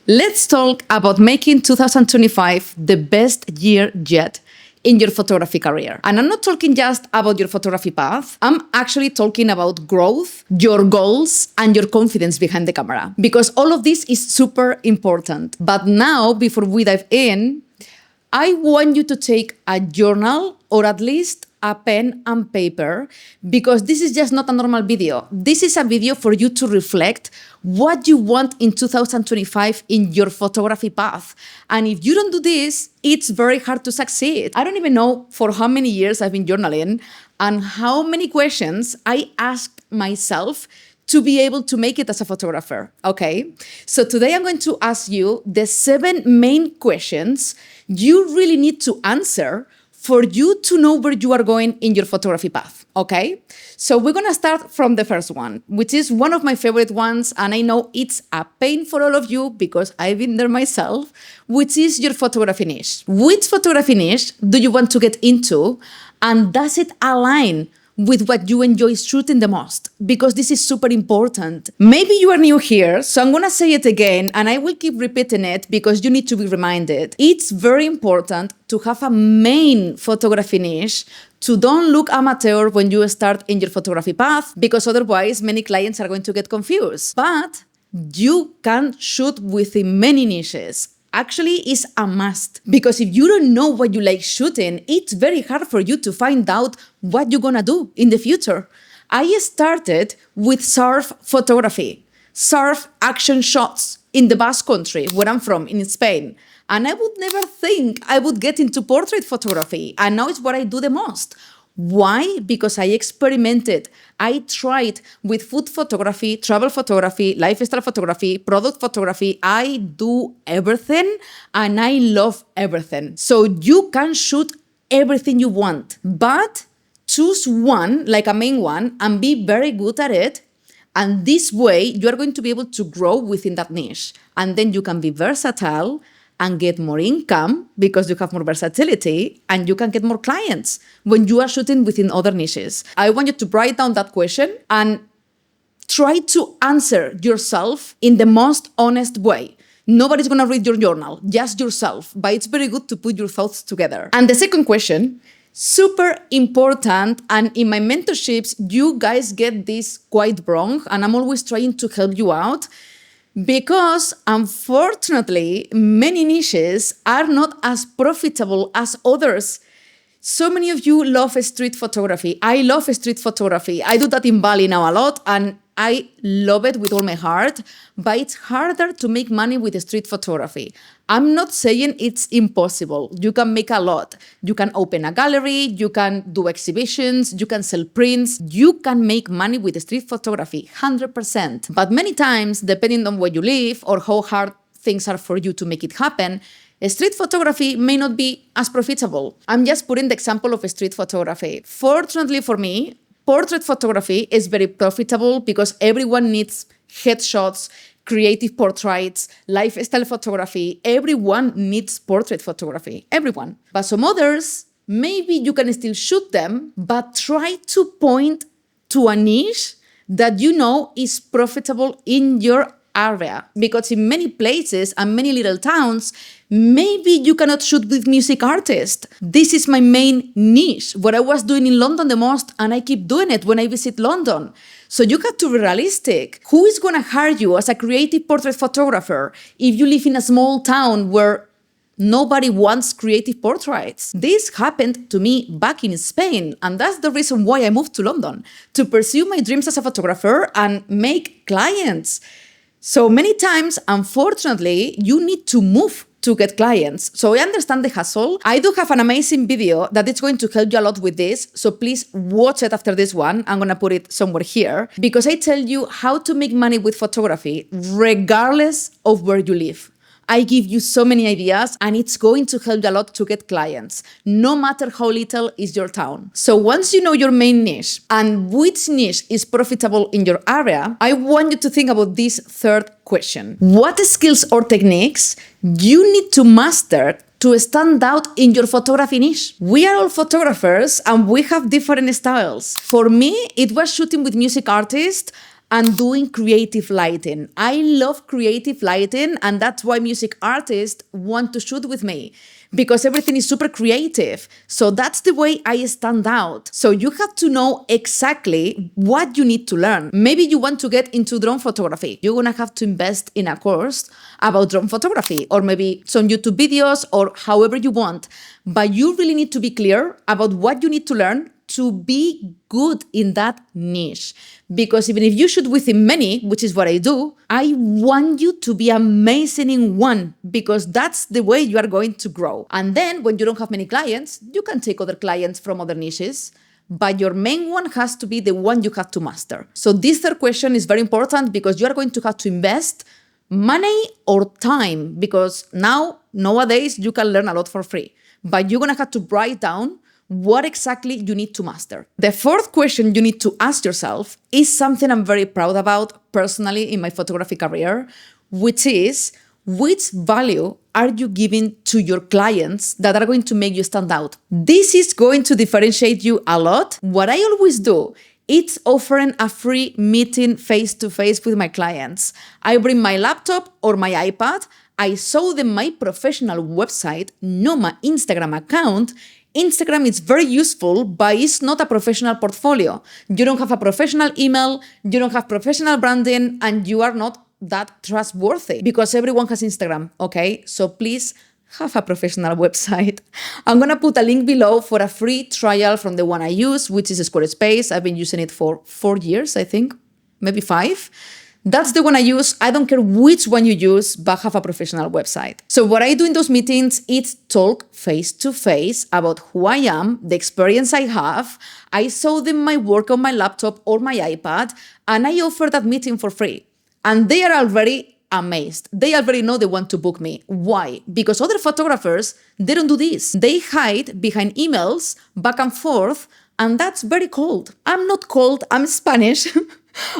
Let's talk about making 2025 the best year yet in your photography career. And I'm not talking just about your photography path. I'm actually talking about growth, your goals, and your confidence behind the camera. Because all of this is super important. But now, before we dive in, I want you to take a journal or at least a pen and paper, because this is just not a normal video. This is a video for you to reflect what you want in 2025 in your photography path. And if you don't do this, it's very hard to succeed. I don't even know for how many years I've been journaling and how many questions I asked myself to be able to make it as a photographer, okay? So today I'm going to ask you the 7 main questions you really need to answer for you to know where you are going in your photography path, okay? So we're gonna start from the first one, which is one of my favorite ones, and I know it's a pain for all of you because I've been there myself, which is your photography niche. Which photography niche do you want to get into, and does it align with what you enjoy shooting the most? Because this is super important. Maybe you are new here, so I'm gonna say it again, and I will keep repeating it because you need to be reminded. It's very important to have a main photography niche, to don't look amateur when you start in your photography path, because otherwise many clients are going to get confused. But you can shoot within many niches. Actually is a must, because if you don't know what you like shooting, it's very hard for you to find out what you're gonna do in the future. I started with surf photography, surf action shots in the Basque Country, where I'm from, in Spain. And I would never think I would get into portrait photography. And now it's what I do the most. Why? Because I experimented. I tried with food photography, travel photography, lifestyle photography, product photography. I do everything and I love everything. So you can shoot everything you want, but choose one, like a main one, and be very good at it. And this way you are going to be able to grow within that niche. And then you can be versatile and get more income because you have more versatility, and you can get more clients when you are shooting within other niches. I want you to write down that question and try to answer yourself in the most honest way. Nobody's gonna read your journal, just yourself, but it's very good to put your thoughts together. And the second question, super important, and in my mentorships, you guys get this quite wrong, and I'm always trying to help you out, because unfortunately, many niches are not as profitable as others. So many of you love street photography. I love street photography. I do that in Bali now a lot, and I love it with all my heart, but it's harder to make money with street photography. I'm not saying it's impossible. You can make a lot. You can open a gallery, you can do exhibitions, you can sell prints, you can make money with street photography, 100%. But many times, depending on where you live or how hard things are for you to make it happen, street photography may not be as profitable. I'm just putting the example of street photography. Fortunately for me, portrait photography is very profitable because everyone needs headshots, creative portraits, lifestyle photography. Everyone needs portrait photography, everyone. But some others, maybe you can still shoot them, but try to point to a niche that you know is profitable in your area. Because in many places and many little towns, maybe you cannot shoot with music artists. This is my main niche, what I was doing in London the most, and I keep doing it when I visit London. So you have to be realistic. Who is gonna hire you as a creative portrait photographer if you live in a small town where nobody wants creative portraits? This happened to me back in Spain, and that's the reason why I moved to London, to pursue my dreams as a photographer and make clients. So many times, unfortunately, you need to move to get clients. So I understand the hustle. I do have an amazing video that is going to help you a lot with this. So please watch it after this one. I'm going to put it somewhere here, because I tell you how to make money with photography regardless of where you live. I give you so many ideas, and it's going to help you a lot to get clients, no matter how little is your town. So once you know your main niche and which niche is profitable in your area, I want you to think about this third question. What skills or techniques you need to master to stand out in your photography niche? We are all photographers and we have different styles. For me, it was shooting with music artists and doing creative lighting. I love creative lighting, and that's why music artists want to shoot with me, because everything is super creative. So that's the way I stand out. So you have to know exactly what you need to learn. Maybe you want to get into drone photography. You're gonna have to invest in a course about drone photography, or maybe some YouTube videos, or however you want. But you really need to be clear about what you need to learn to be good in that niche. Because even if you shoot within many, which is what I do, I want you to be amazing in one, because that's the way you are going to grow. And then when you don't have many clients, you can take other clients from other niches, but your main one has to be the one you have to master. So this third question is very important, because you are going to have to invest money or time, because nowadays you can learn a lot for free, but you're gonna have to write down what exactly you need to master. The fourth question you need to ask yourself is something I'm very proud about personally in my photography career, which is, which value are you giving to your clients that are going to make you stand out? This is going to differentiate you a lot. What I always do, it's offering a free meeting face-to-face with my clients. I bring my laptop or my iPad, I show them my professional website, not my Instagram account. Instagram is very useful, but it's not a professional portfolio. You don't have a professional email, you don't have professional branding, and you are not that trustworthy, because everyone has Instagram, okay? So please have a professional website. I'm gonna put a link below for a free trial from the one I use, which is Squarespace. I've been using it for 4 years, I think, maybe 5. That's the one I use. I don't care which one you use, but have a professional website. So what I do in those meetings is talk face-to-face about who I am, the experience I have. I show them my work on my laptop or my iPad, and I offer that meeting for free. And they are already amazed. They already know they want to book me. Why? Because other photographers, they don't do this. They hide behind emails, back and forth, and that's very cold. I'm not cold, I'm Spanish.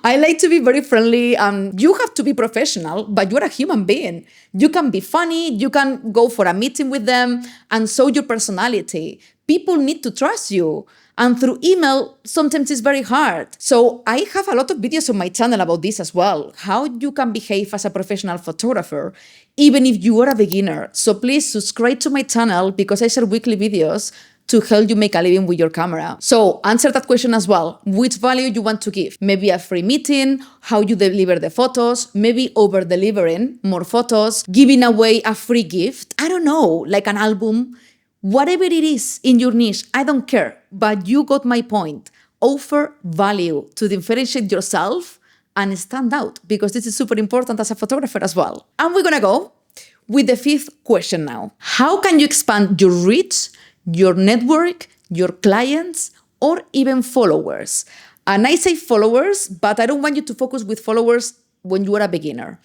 I like to be very friendly, and you have to be professional, but you're a human being. You can be funny, you can go for a meeting with them and show your personality. People need to trust you. And through email, sometimes it's very hard. So I have a lot of videos on my channel about this as well, how you can behave as a professional photographer, even if you are a beginner. So please subscribe to my channel, because I share weekly videos to help you make a living with your camera. So answer that question as well. Which value you want to give? Maybe a free meeting, how you deliver the photos, maybe over-delivering more photos, giving away a free gift. I don't know, like an album, whatever it is in your niche, I don't care, but you got my point. Offer value to differentiate yourself and stand out, because this is super important as a photographer as well. And we're gonna go with the fifth question now. How can you expand your reach, your network, your clients, or even followers? And I say followers, but I don't want you to focus with followers when you are a beginner.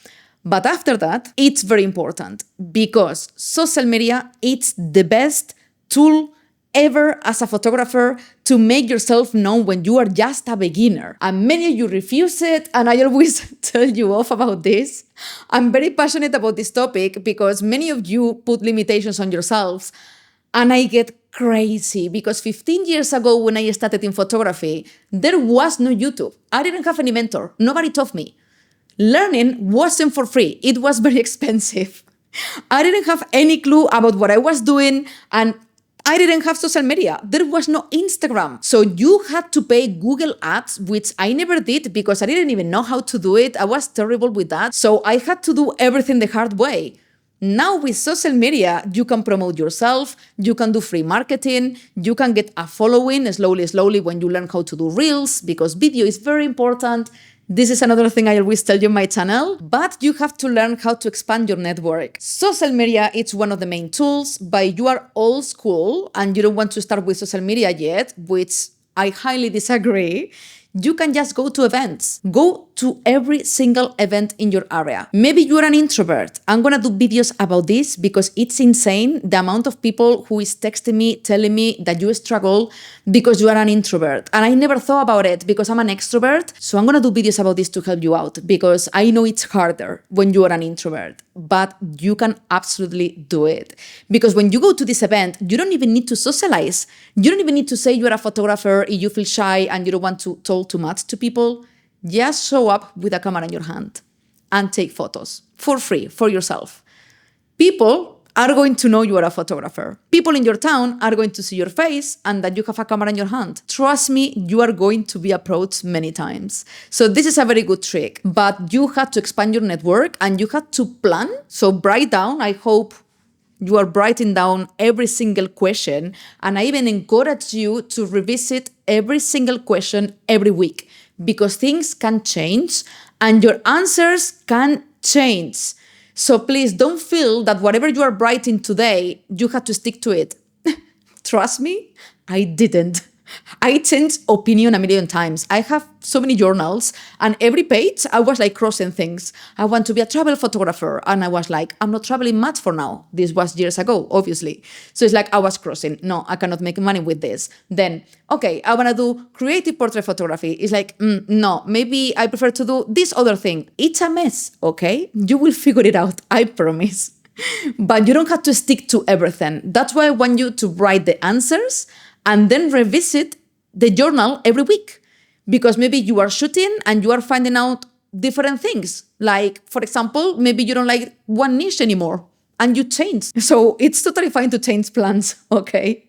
But after that, it's very important, because social media, it's the best tool ever as a photographer to make yourself known when you are just a beginner. And many of you refuse it, and I always tell you off about this. I'm very passionate about this topic, because many of you put limitations on yourselves. And I get crazy, because 15 years ago when I started in photography, there was no YouTube. I didn't have any mentor. Nobody taught me. Learning wasn't for free. It was very expensive. I didn't have any clue about what I was doing, and I didn't have social media. There was no Instagram. So you had to pay Google Ads, which I never did because I didn't even know how to do it. I was terrible with that. So I had to do everything the hard way. Now with social media, you can promote yourself, you can do free marketing, you can get a following slowly when you learn how to do reels, because video is very important. This is another thing I always tell you on my channel, but you have to learn how to expand your network. Social media, it's one of the main tools, but you are old school and you don't want to start with social media yet, which I highly disagree. You can just go to events. Go to every single event in your area. Maybe you're an introvert. I'm gonna do videos about this because it's insane the amount of people who is texting me, telling me that you struggle because you are an introvert. And I never thought about it because I'm an extrovert. So I'm gonna do videos about this to help you out because I know it's harder when you are an introvert, but you can absolutely do it. Because when you go to this event, you don't even need to socialize. You don't even need to say you're a photographer if you feel shy and you don't want to talk too much to people. Just show up with a camera in your hand and take photos for free for yourself. People are going to know you are a photographer. People in your town are going to see your face and that you have a camera in your hand. Trust me, you are going to be approached many times. So this is a very good trick, but you have to expand your network and you have to plan. So write down, I hope you are writing down every single question. And I even encourage you to revisit every single question every week because things can change and your answers can change. So please don't feel that whatever you are writing today, you have to stick to it. Trust me, I didn't. I changed opinion a million times. I have so many journals and every page I was like crossing things. I want to be a travel photographer. And I was like, I'm not traveling much for now. This was years ago, obviously. So it's like I was crossing. No, I cannot make money with this. Then, okay, I want to do creative portrait photography. It's like, no, maybe I prefer to do this other thing. It's a mess, okay? You will figure it out, I promise. But you don't have to stick to everything. That's why I want you to write the answers and then revisit the journal every week. Because maybe you are shooting and you are finding out different things. Like, for example, maybe you don't like one niche anymore and you change. So it's totally fine to change plans, okay?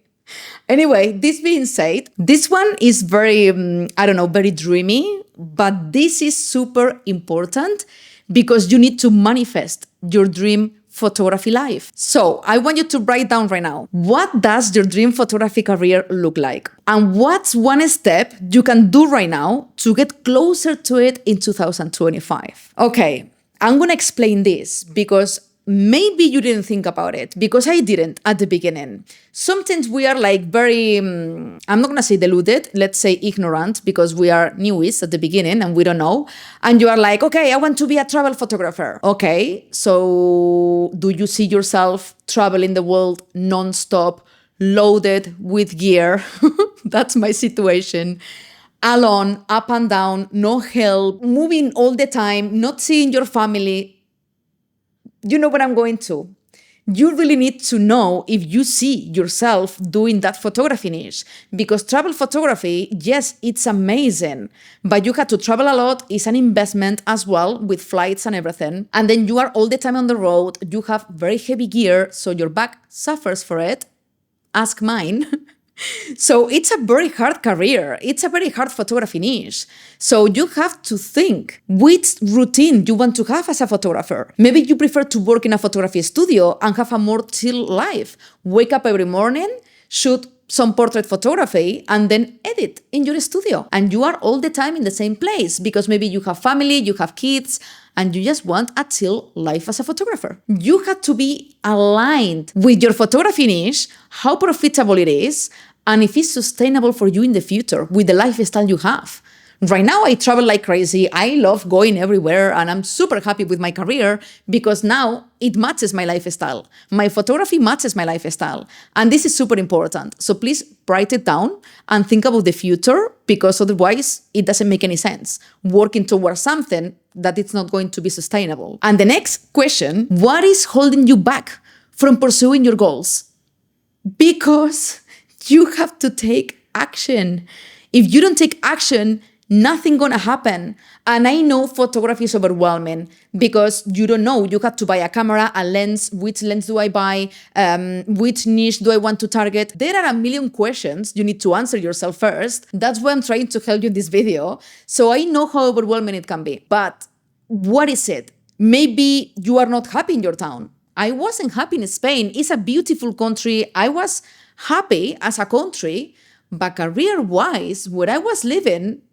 Anyway, this being said, this one is very, very dreamy, but this is super important because you need to manifest your dream photography life. So I want you to write down right now, what does your dream photography career look like? And what's one step you can do right now to get closer to it in 2025? Okay, I'm gonna explain this because maybe you didn't think about it because I didn't at the beginning. Sometimes we are like very, I'm not gonna say deluded, let's say ignorant because we are newies at the beginning and we don't know. And you are like, okay, I want to be a travel photographer. Okay, so do you see yourself traveling the world non-stop, loaded with gear? That's my situation. Alone, up and down, no help, moving all the time, not seeing your family. You know what I'm going to. You really need to know if you see yourself doing that photography niche. Because travel photography, yes, it's amazing, but you have to travel a lot. It's an investment as well with flights and everything. And then you are all the time on the road. You have very heavy gear, so your back suffers for it. Ask mine. So it's a very hard career. It's a very hard photography niche. So you have to think which routine you want to have as a photographer. Maybe you prefer to work in a photography studio and have a more chill life. Wake up every morning, shoot some portrait photography, and then edit in your studio. And you are all the time in the same place because maybe you have family, you have kids, and you just want a chill life as a photographer. You have to be aligned with your photography niche, how profitable it is, and if it's sustainable for you in the future with the lifestyle you have. Right now, I travel like crazy. I love going everywhere and I'm super happy with my career because now it matches my lifestyle. My photography matches my lifestyle. And this is super important. So please write it down and think about the future because otherwise it doesn't make any sense. Working towards something that it's not going to be sustainable. And the next question, what is holding you back from pursuing your goals? Because you have to take action. If you don't take action, nothing gonna happen. And I know photography is overwhelming because you don't know. You have to buy a camera, a lens. Which lens do I buy? Which niche do I want to target? There are a million questions you need to answer yourself first. That's why I'm trying to help you in this video. So I know how overwhelming it can be. But what is it? Maybe you are not happy in your town. I wasn't happy in Spain. It's a beautiful country. I was happy as a country, but career-wise, where I was living,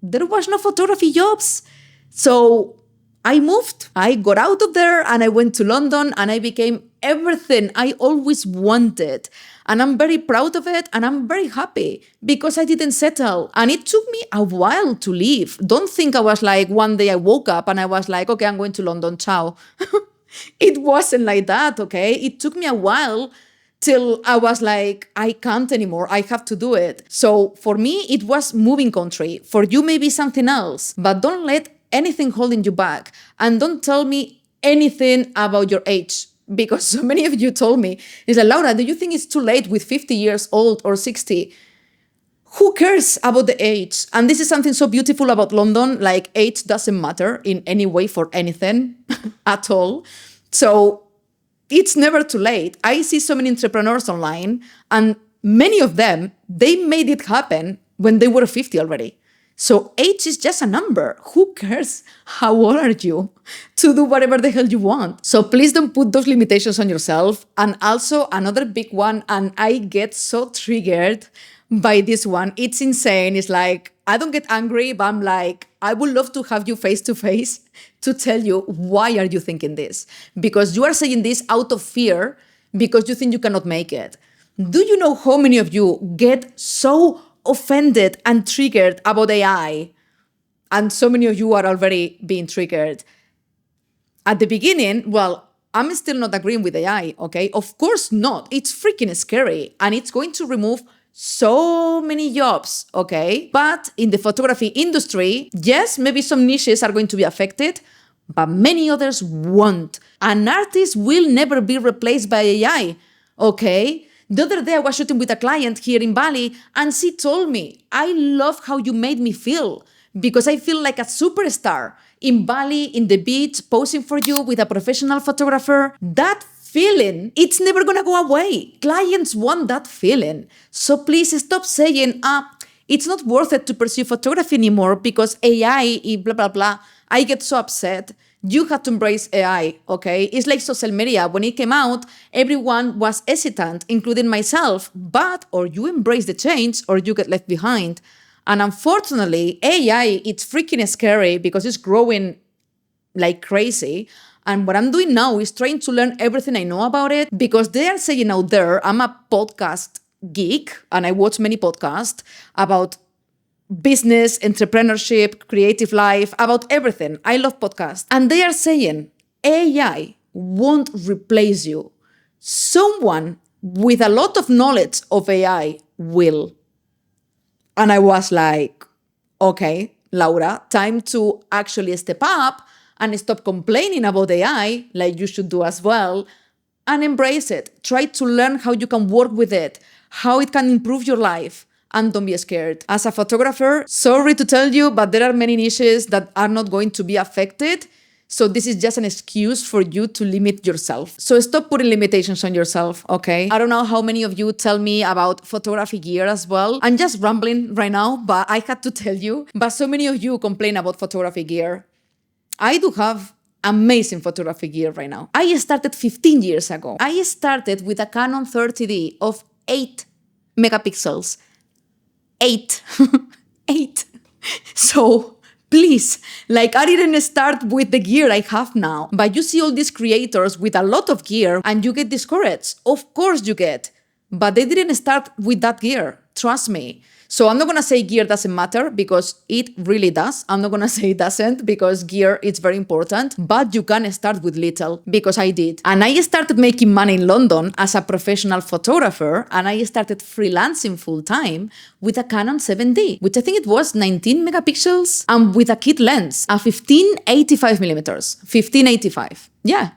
there was no photography jobs. So I moved, I got out of there and I went to London and I became everything I always wanted. And I'm very proud of it and I'm very happy because I didn't settle. And it took me a while to leave. Don't think I was like, one day I woke up and I was like, okay, I'm going to London, ciao. It wasn't like that, okay? It took me a while till I was like, I can't anymore, I have to do it. So for me, it was moving country. For you, maybe something else. But don't let anything holding you back. And don't tell me anything about your age. Because so many of you told me, it's like, Laura, do you think it's too late with 50 years old or 60? Who cares about the age? And this is something so beautiful about London, like age doesn't matter in any way for anything at all. So it's never too late. I see so many entrepreneurs online, and many of them, they made it happen when they were 50 already. So age is just a number. Who cares how old are you to do whatever the hell you want? So please don't put those limitations on yourself. And also another big one, and I get so triggered by this one. It's insane. It's like, I don't get angry, but I'm like, I would love to have you face to face to tell you, why are you thinking this? Because you are saying this out of fear because you think you cannot make it. Do you know how many of you get so offended and triggered about AI? And so many of you are already being triggered. At the beginning, well, I'm still not agreeing with AI, okay? Of course not. It's freaking scary and it's going to remove so many jobs, okay? But in the photography industry, yes, maybe some niches are going to be affected, but many others won't. An artist will never be replaced by AI, okay? The other day I was shooting with a client here in Bali and she told me, I love how you made me feel because I feel like a superstar in Bali, in the beach, posing for you with a professional photographer. That feeling, it's never gonna go away. Clients want that feeling. So please stop saying, it's not worth it to pursue photography anymore because AI, blah, blah, blah. I get so upset. You have to embrace AI, okay? It's like social media. When it came out, everyone was hesitant, including myself. But or you embrace the change or you get left behind. And unfortunately, AI, it's freaking scary because it's growing like crazy. And what I'm doing now is trying to learn everything I know about it because they are saying out there, I'm a podcast geek and I watch many podcasts about business, entrepreneurship, creative life, about everything. I love podcasts. And they are saying AI won't replace you. Someone with a lot of knowledge of AI will. And I was like, okay, Laura, time to actually step up and stop complaining about AI, like you should do as well, and embrace it. Try to learn how you can work with it, how it can improve your life, and don't be scared. As a photographer, sorry to tell you, but there are many niches that are not going to be affected. So this is just an excuse for you to limit yourself. So stop putting limitations on yourself, okay? I don't know how many of you tell me about photography gear as well. I'm just rambling right now, but I had to tell you. But so many of you complain about photography gear. I do have amazing photography gear right now. I started 15 years ago. I started with a Canon 30D of 8 megapixels. 8. 8. So please, like I didn't start with the gear I have now, but you see all these creators with a lot of gear and you get discouraged. Of course you get, but they didn't start with that gear. Trust me. So I'm not going to say gear doesn't matter because it really does. I'm not going to say it doesn't because gear is very important, but you can start with little because I did. And I started making money in London as a professional photographer and I started freelancing full time with a Canon 7D, which I think it was 19 megapixels and with a kit lens, a 1585 millimeters, 1585. Yeah.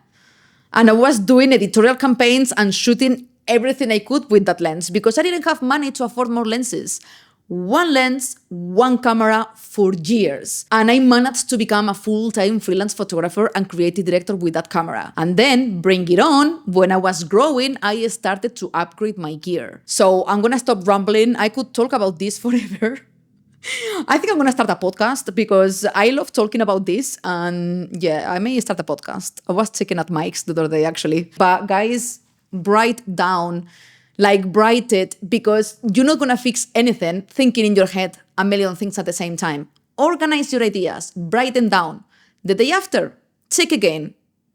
And I was doing editorial campaigns and shooting everything I could with that lens because I didn't have money to afford more lenses. One lens, one camera for years. And I managed to become a full-time freelance photographer and creative director with that camera. And then bring it on, when I was growing, I started to upgrade my gear. So I'm gonna stop rambling. I could talk about this forever. I think I'm gonna start a podcast because I love talking about this. And yeah, I may start a podcast. I was checking out mics the other day actually. But guys, write down, like write it, because you're not gonna fix anything thinking in your head a million things at the same time. Organize your ideas, write them down. The day after, check again.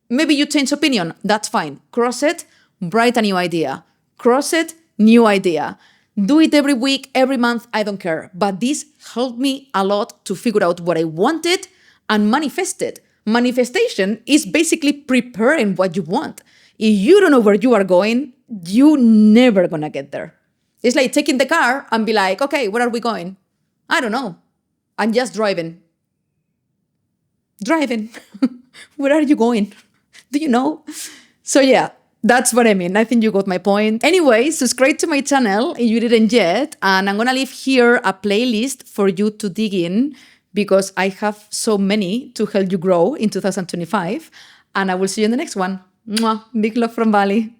Maybe you change opinion, that's fine. Cross it, write a new idea. Cross it, new idea. Do it every week, every month, I don't care. But this helped me a lot to figure out what I wanted and manifest it. Manifestation is basically preparing what you want. If you don't know where you are going, you never gonna get there. It's like taking the car and be like, okay, where are we going? I don't know. I'm just driving. Driving. Where are you going? Do you know? So yeah, That's what I mean. I think you got my point. Anyway, subscribe to my channel if you didn't yet. And I'm going to leave here a playlist for you to dig in because I have so many to help you grow in 2025. And I will see you in the next one. Mwah. Big love from Bali.